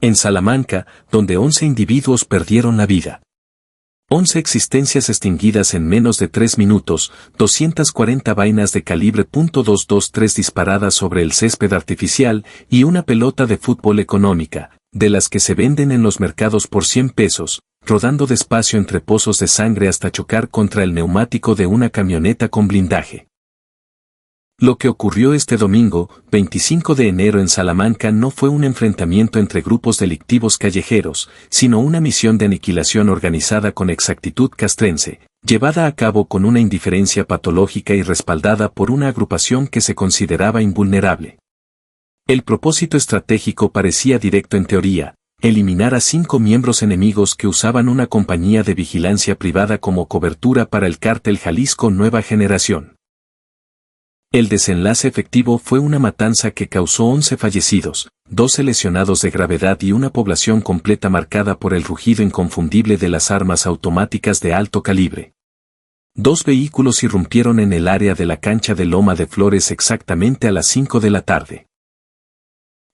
En Salamanca, donde 11 individuos perdieron la vida. 11 existencias extinguidas en menos de 3 minutos, 240 vainas de calibre .223 disparadas sobre el césped artificial y una pelota de fútbol económica, de las que se venden en los mercados por 100 pesos, rodando despacio entre pozos de sangre hasta chocar contra el neumático de una camioneta con blindaje. Lo que ocurrió este domingo, 25 de enero en Salamanca no fue un enfrentamiento entre grupos delictivos callejeros, sino una misión de aniquilación organizada con exactitud castrense, llevada a cabo con una indiferencia patológica y respaldada por una agrupación que se consideraba invulnerable. El propósito estratégico parecía directo en teoría: eliminar a 5 miembros enemigos que usaban una compañía de vigilancia privada como cobertura para el cártel Jalisco Nueva Generación. El desenlace efectivo fue una matanza que causó 11 fallecidos, 12 lesionados de gravedad y una población completa marcada por el rugido inconfundible de las armas automáticas de alto calibre. 2 vehículos irrumpieron en el área de la cancha de Loma de Flores exactamente a las 5 de la tarde.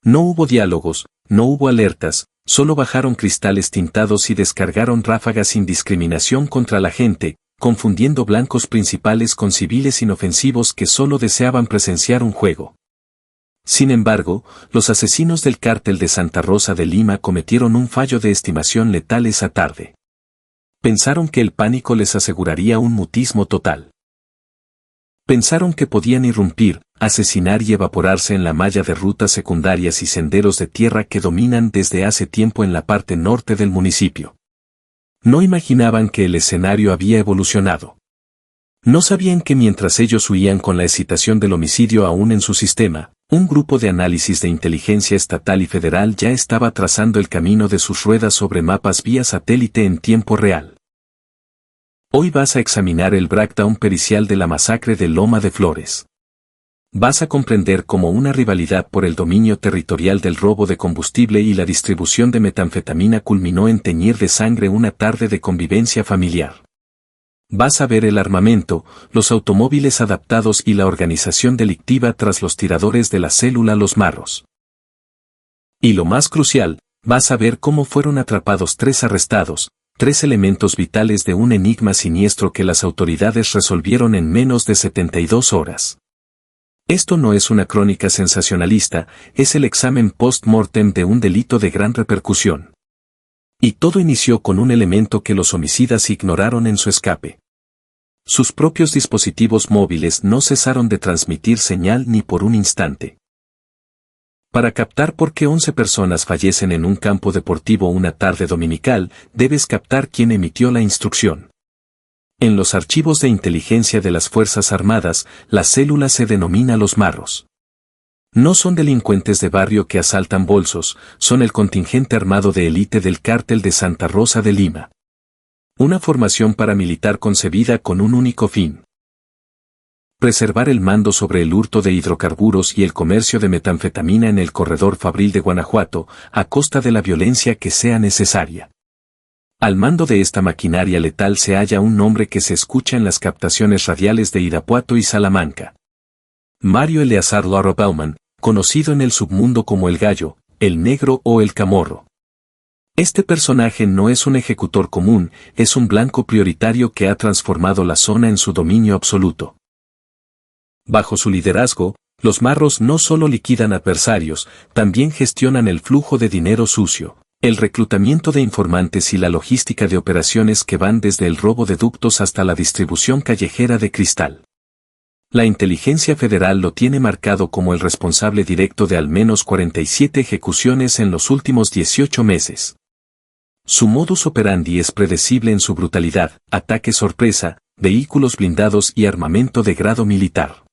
No hubo diálogos, no hubo alertas, solo bajaron cristales tintados y descargaron ráfagas sin discriminación contra la gente, confundiendo blancos principales con civiles inofensivos que solo deseaban presenciar un juego. Sin embargo, los asesinos del cártel de Santa Rosa de Lima cometieron un fallo de estimación letal esa tarde. Pensaron que el pánico les aseguraría un mutismo total. Pensaron que podían irrumpir, asesinar y evaporarse en la malla de rutas secundarias y senderos de tierra que dominan desde hace tiempo en la parte norte del municipio. No imaginaban que el escenario había evolucionado. No sabían que mientras ellos huían con la excitación del homicidio aún en su sistema, un grupo de análisis de inteligencia estatal y federal ya estaba trazando el camino de sus ruedas sobre mapas vía satélite en tiempo real. Hoy vas a examinar el breakdown pericial de la masacre de Loma de Flores. Vas a comprender cómo una rivalidad por el dominio territorial del robo de combustible y la distribución de metanfetamina culminó en teñir de sangre una tarde de convivencia familiar. Vas a ver el armamento, los automóviles adaptados y la organización delictiva tras los tiradores de la célula Los Marros. Y lo más crucial, vas a ver cómo fueron atrapados 3 arrestados, 3 elementos vitales de un enigma siniestro que las autoridades resolvieron en menos de 72 horas. Esto no es una crónica sensacionalista, es el examen post-mortem de un delito de gran repercusión. Y todo inició con un elemento que los homicidas ignoraron en su escape. Sus propios dispositivos móviles no cesaron de transmitir señal ni por un instante. Para captar por qué 11 personas fallecen en un campo deportivo una tarde dominical, debes captar quién emitió la instrucción. En los archivos de inteligencia de las Fuerzas Armadas, la célula se denomina Los Marros. No son delincuentes de barrio que asaltan bolsos, son el contingente armado de élite del cártel de Santa Rosa de Lima. Una formación paramilitar concebida con un único fin: preservar el mando sobre el hurto de hidrocarburos y el comercio de metanfetamina en el corredor Fabril de Guanajuato, a costa de la violencia que sea necesaria. Al mando de esta maquinaria letal se halla un nombre que se escucha en las captaciones radiales de Irapuato y Salamanca. Mario Eleazar Lara Bauman, conocido en el submundo como el Gallo, el Negro o el Camorro. Este personaje no es un ejecutor común, es un blanco prioritario que ha transformado la zona en su dominio absoluto. Bajo su liderazgo, los Marros no solo liquidan adversarios, también gestionan el flujo de dinero sucio, el reclutamiento de informantes y la logística de operaciones que van desde el robo de ductos hasta la distribución callejera de cristal. La inteligencia federal lo tiene marcado como el responsable directo de al menos 47 ejecuciones en los últimos 18 meses. Su modus operandi es predecible en su brutalidad: ataque sorpresa, vehículos blindados y armamento de grado militar.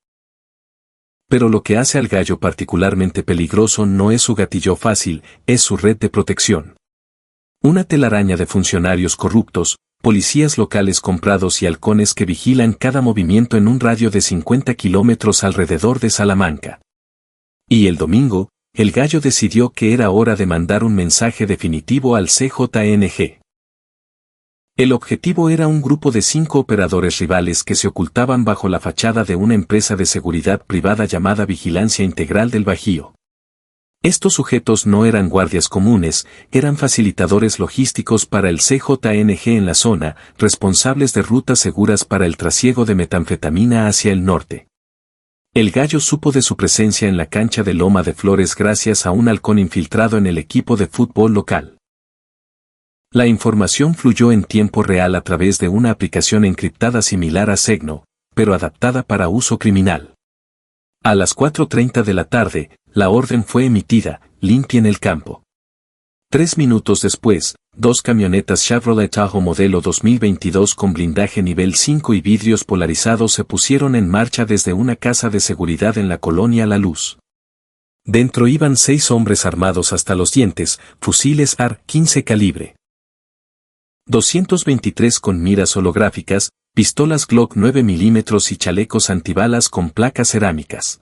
Pero lo que hace al Gallo particularmente peligroso no es su gatillo fácil, es su red de protección. Una telaraña de funcionarios corruptos, policías locales comprados y halcones que vigilan cada movimiento en un radio de 50 kilómetros alrededor de Salamanca. Y el domingo, el Gallo decidió que era hora de mandar un mensaje definitivo al CJNG. El objetivo era un grupo de 5 operadores rivales que se ocultaban bajo la fachada de una empresa de seguridad privada llamada Vigilancia Integral del Bajío. Estos sujetos no eran guardias comunes, eran facilitadores logísticos para el CJNG en la zona, responsables de rutas seguras para el trasiego de metanfetamina hacia el norte. El Gallo supo de su presencia en la cancha de Loma de Flores gracias a un halcón infiltrado en el equipo de fútbol local. La información fluyó en tiempo real a través de una aplicación encriptada similar a Segno, pero adaptada para uso criminal. A las 4:30 de la tarde, la orden fue emitida: limpien el campo. 3 minutos después, 2 camionetas Chevrolet Tahoe modelo 2022 con blindaje nivel 5 y vidrios polarizados se pusieron en marcha desde una casa de seguridad en la colonia La Luz. Dentro iban 6 hombres armados hasta los dientes, fusiles AR-15 calibre 223 con miras holográficas, pistolas Glock 9 mm y chalecos antibalas con placas cerámicas.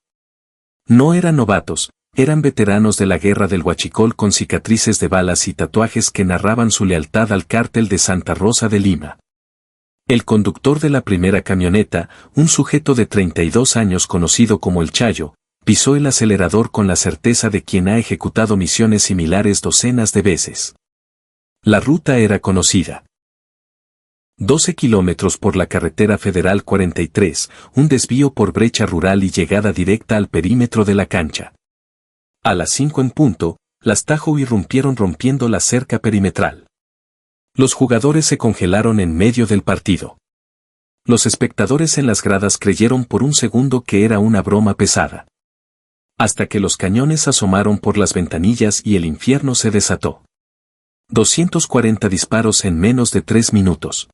No eran novatos, eran veteranos de la guerra del Huachicol con cicatrices de balas y tatuajes que narraban su lealtad al cártel de Santa Rosa de Lima. El conductor de la primera camioneta, un sujeto de 32 años conocido como El Chayo, pisó el acelerador con la certeza de quien ha ejecutado misiones similares docenas de veces. La ruta era conocida. 12 kilómetros por la carretera federal 43, un desvío por brecha rural y llegada directa al perímetro de la cancha. A las 5 en punto, las Tahoe irrumpieron rompiendo la cerca perimetral. Los jugadores se congelaron en medio del partido. Los espectadores en las gradas creyeron por un segundo que era una broma pesada. Hasta que los cañones asomaron por las ventanillas y el infierno se desató. 240 disparos en menos de 3 minutos.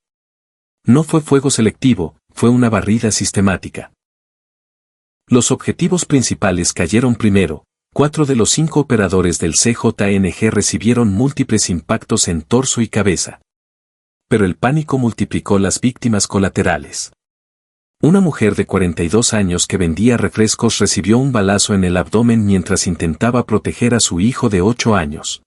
No fue fuego selectivo, fue una barrida sistemática. Los objetivos principales cayeron primero. 4 de los 5 operadores del CJNG recibieron múltiples impactos en torso y cabeza. Pero el pánico multiplicó las víctimas colaterales. Una mujer de 42 años que vendía refrescos recibió un balazo en el abdomen mientras intentaba proteger a su hijo de 8 años.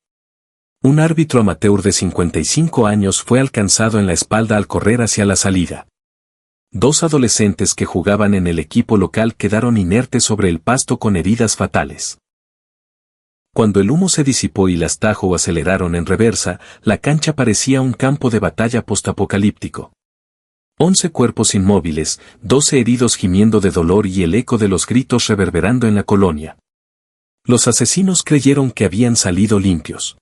Un árbitro amateur de 55 años fue alcanzado en la espalda al correr hacia la salida. 2 adolescentes que jugaban en el equipo local quedaron inertes sobre el pasto con heridas fatales. Cuando el humo se disipó y las Tahoe aceleraron en reversa, la cancha parecía un campo de batalla postapocalíptico. 11 cuerpos inmóviles, 12 heridos gimiendo de dolor y el eco de los gritos reverberando en la colonia. Los asesinos creyeron que habían salido limpios.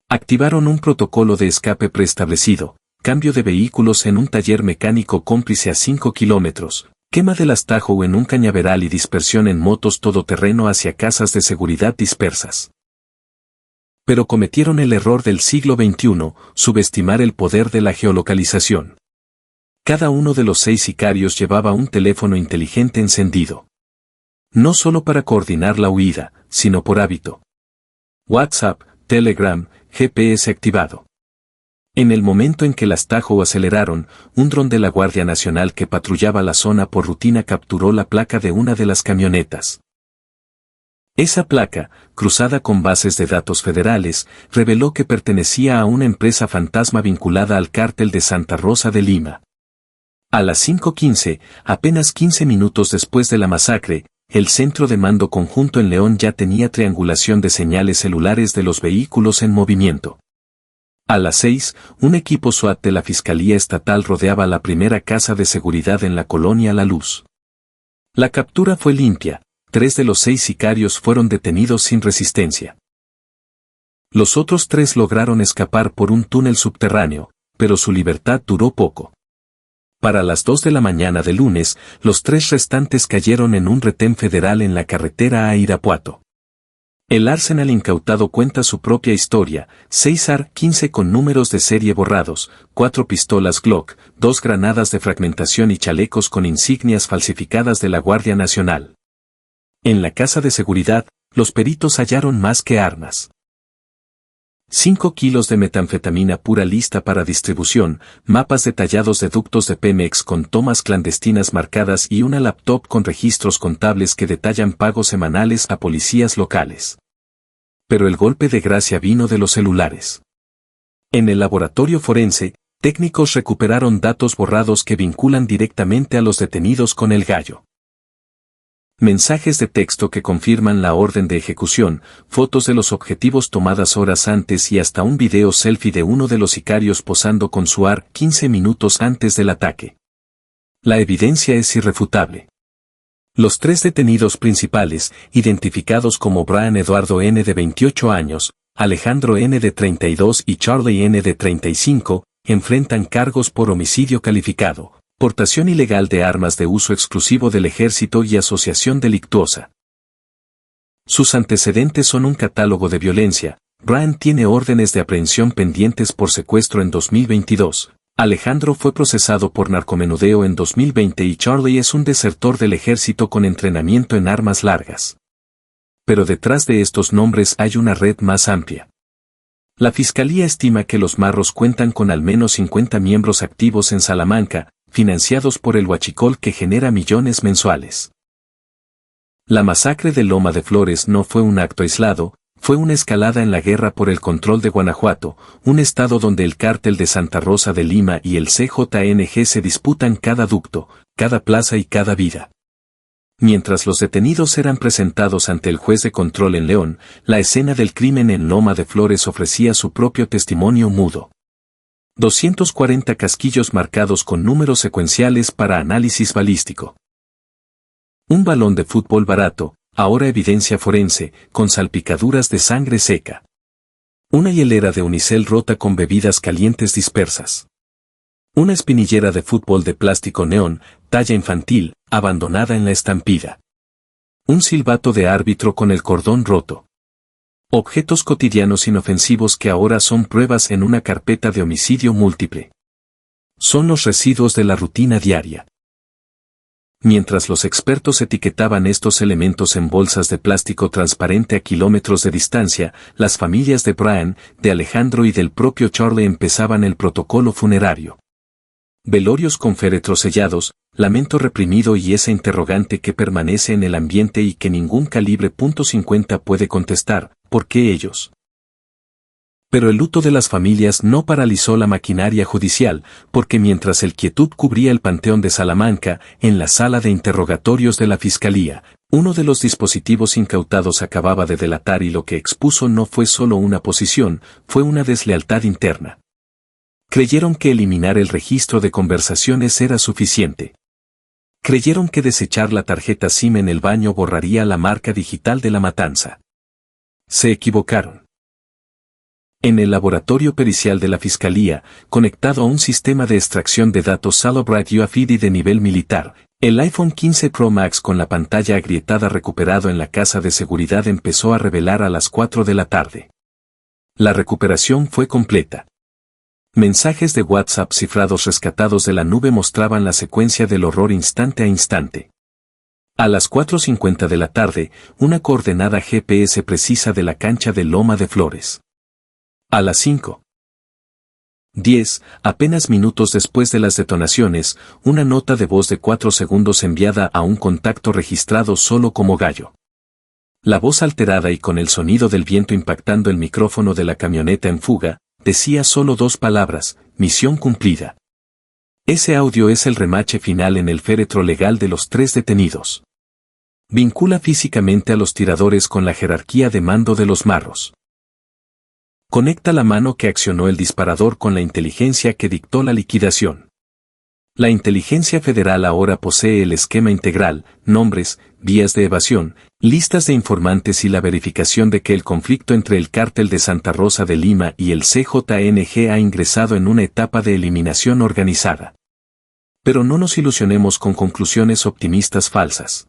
Activaron un protocolo de escape preestablecido, cambio de vehículos en un taller mecánico cómplice a 5 kilómetros, quema de las Tahoe en un cañaveral y dispersión en motos todoterreno hacia casas de seguridad dispersas. Pero cometieron el error del siglo XXI, subestimar el poder de la geolocalización. Cada uno de los 6 sicarios llevaba un teléfono inteligente encendido. No solo para coordinar la huida, sino por hábito. WhatsApp, Telegram, GPS activado. En el momento en que las Tahoe aceleraron, un dron de la Guardia Nacional que patrullaba la zona por rutina capturó la placa de una de las camionetas. Esa placa, cruzada con bases de datos federales, reveló que pertenecía a una empresa fantasma vinculada al cártel de Santa Rosa de Lima. A las 5:15, apenas 15 minutos después de la masacre, el Centro de Mando Conjunto en León ya tenía triangulación de señales celulares de los vehículos en movimiento. A las 6, un equipo SWAT de la Fiscalía Estatal rodeaba la primera casa de seguridad en la colonia La Luz. La captura fue limpia, 3 de los 6 sicarios fueron detenidos sin resistencia. Los otros 3 lograron escapar por un túnel subterráneo, pero su libertad duró poco. Para las 2 de la mañana del lunes, los 3 restantes cayeron en un retén federal en la carretera a Irapuato. El arsenal incautado cuenta su propia historia: 6 AR-15 con números de serie borrados, 4 pistolas Glock, 2 granadas de fragmentación y chalecos con insignias falsificadas de la Guardia Nacional. En la casa de seguridad, los peritos hallaron más que armas. 5 kilos de metanfetamina pura lista para distribución, mapas detallados de ductos de Pemex con tomas clandestinas marcadas y una laptop con registros contables que detallan pagos semanales a policías locales. Pero el golpe de gracia vino de los celulares. En el laboratorio forense, técnicos recuperaron datos borrados que vinculan directamente a los detenidos con el Gallo. Mensajes de texto que confirman la orden de ejecución, fotos de los objetivos tomadas horas antes y hasta un video selfie de uno de los sicarios posando con su AR 15 minutos antes del ataque. La evidencia es irrefutable. Los tres detenidos principales, identificados como Brian Eduardo N. de 28 años, Alejandro N. de 32 y Charlie N. de 35, enfrentan cargos por homicidio calificado, portación ilegal de armas de uso exclusivo del ejército y asociación delictuosa. Sus antecedentes son un catálogo de violencia. Brian tiene órdenes de aprehensión pendientes por secuestro en 2022. Alejandro fue procesado por narcomenudeo en 2020 y Charlie es un desertor del ejército con entrenamiento en armas largas. Pero detrás de estos nombres hay una red más amplia. La fiscalía estima que los marros cuentan con al menos 50 miembros activos en Salamanca, financiados por el huachicol que genera millones mensuales. La masacre de Loma de Flores no fue un acto aislado, fue una escalada en la guerra por el control de Guanajuato, un estado donde el cártel de Santa Rosa de Lima y el CJNG se disputan cada ducto, cada plaza y cada vida. Mientras los detenidos eran presentados ante el juez de control en León, la escena del crimen en Loma de Flores ofrecía su propio testimonio mudo. 240 casquillos marcados con números secuenciales para análisis balístico. Un balón de fútbol barato, ahora evidencia forense, con salpicaduras de sangre seca. Una hielera de unicel rota con bebidas calientes dispersas. Una espinillera de fútbol de plástico neón, talla infantil, abandonada en la estampida. Un silbato de árbitro con el cordón roto. Objetos cotidianos inofensivos que ahora son pruebas en una carpeta de homicidio múltiple. Son los residuos de la rutina diaria. Mientras los expertos etiquetaban estos elementos en bolsas de plástico transparente a kilómetros de distancia, las familias de Brian, de Alejandro y del propio Charlie empezaban el protocolo funerario. Velorios con féretros sellados, lamento reprimido y esa interrogante que permanece en el ambiente y que ningún calibre .50 puede contestar, ¿por qué ellos? Pero el luto de las familias no paralizó la maquinaria judicial, porque mientras el quietud cubría el panteón de Salamanca, en la sala de interrogatorios de la Fiscalía, uno de los dispositivos incautados acababa de delatar y lo que expuso no fue solo una posición, fue una deslealtad interna. Creyeron que eliminar el registro de conversaciones era suficiente. Creyeron que desechar la tarjeta SIM en el baño borraría la marca digital de la matanza. Se equivocaron. En el laboratorio pericial de la Fiscalía, conectado a un sistema de extracción de datos Celebrite UFID de nivel militar, el iPhone 15 Pro Max con la pantalla agrietada recuperado en la casa de seguridad empezó a revelar a las 4 de la tarde. La recuperación fue completa. Mensajes de WhatsApp cifrados rescatados de la nube mostraban la secuencia del horror instante a instante. A las 4:50 de la tarde, una coordenada GPS precisa de la cancha de Loma de Flores. A las 5:10, apenas minutos después de las detonaciones, una nota de voz de 4 segundos enviada a un contacto registrado solo como gallo. La voz alterada y con el sonido del viento impactando el micrófono de la camioneta en fuga, decía solo 2 palabras, misión cumplida. Ese audio es el remache final en el féretro legal de los 3 detenidos. Vincula físicamente a los tiradores con la jerarquía de mando de los marros. Conecta la mano que accionó el disparador con la inteligencia que dictó la liquidación. La inteligencia federal ahora posee el esquema integral, nombres, vías de evasión, listas de informantes y la verificación de que el conflicto entre el cártel de Santa Rosa de Lima y el CJNG ha ingresado en una etapa de eliminación organizada. Pero no nos ilusionemos con conclusiones optimistas falsas.